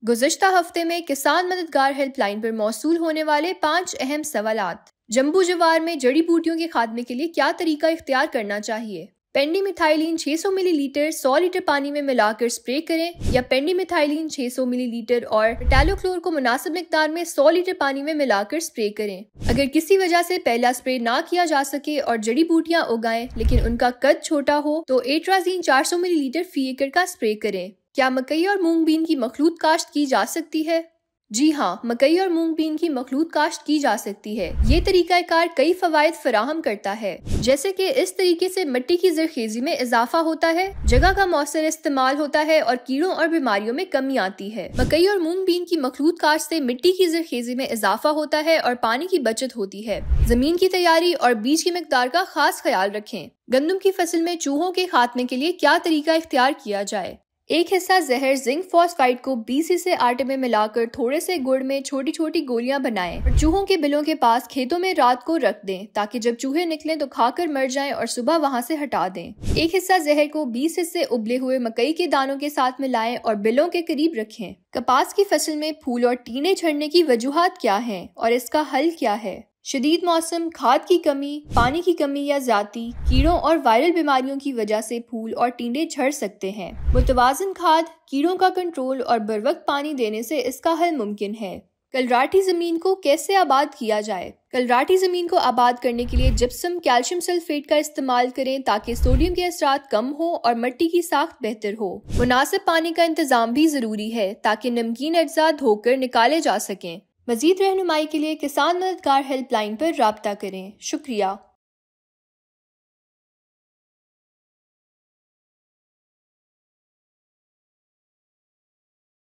गुज़श्ता हफ्ते में किसान मददगार हेल्पलाइन पर मौसूल होने वाले 5 अहम सवालात। जम्बू जवार में जड़ी बूटियों के खात्मे के लिए क्या तरीका इख्तियार करना चाहिए? पेंडिमिथाइलिन 600 मिलीलीटर 100 लीटर पानी में मिलाकर स्प्रे करें या पेंडिमिथाइलिन 600 मिलीलीटर और मेटालोक्लोर को मुनासिब मिकदार में 100 लीटर पानी में मिलाकर स्प्रे करें। अगर किसी वजह से पहला स्प्रे ना किया जा सके और जड़ी बूटियां उगाएं लेकिन उनका कद छोटा हो तो एट्राजीन 400 मिलीलीटर फी एकड़ का स्प्रे करें। क्या मकई और मूंग बीन की मखलूत काश्त की जा सकती है? जी हाँ, मकई और मूंग बीन की मखलूत काश्त की जा सकती है। ये तरीकाकार कई फवायद फराहम करता है, जैसे कि इस तरीके से मिट्टी की ज़रख़ेज़ी में इजाफा होता है, जगह का मौसर इस्तेमाल होता है और कीड़ों और बीमारियों में कमी आती है। मकई और मूंग बीन की मखलूत काश्त से मिट्टी की ज़रख़ेज़ी में इजाफा होता है और पानी की बचत होती है। जमीन की तैयारी और बीज की मिकदार का खास ख्याल रखें। गंदम की फसल में चूहों के खात्मे के लिए क्या तरीका इख्तियार किया जाए? एक हिस्सा जहर जिंक फॉस्फाइड को 20 हिस्से आटे में मिलाकर थोड़े से गुड़ में छोटी छोटी गोलियां बनाएं और चूहों के बिलों के पास खेतों में रात को रख दें ताकि जब चूहे निकलें तो खाकर मर जाएं और सुबह वहां से हटा दें। एक हिस्सा जहर को 20 हिस्से उबले हुए मकई के दानों के साथ मिलाएं और बिलों के करीब रखें। कपास की फसल में फूल और टीने झड़ने की वजूहात क्या हैं और इसका हल क्या है? शदीद मौसम, खाद की कमी, पानी की कमी या ज्यादती, कीड़ों और वायरल बीमारियों की वजह से फूल और टींडे झड़ सकते हैं। मुतवाज़िन खाद, कीड़ों का कंट्रोल और बर वक्त पानी देने से इसका हल मुमकिन है। कलराठी जमीन को कैसे आबाद किया जाए? कलराठी जमीन को आबाद करने के लिए जिप्सम कैल्शियम सल्फेट का इस्तेमाल करें ताकि सोडियम के असरात कम हो और मिट्टी की साख्त बेहतर हो। मुनासिब पानी का इंतजाम भी जरूरी है ताकि नमकीन अज्जा धोकर निकाले जा सकें। मजीद रहनुमाई के लिए किसान मददगार हेल्पलाइन पर राब्ता करें। शुक्रिया।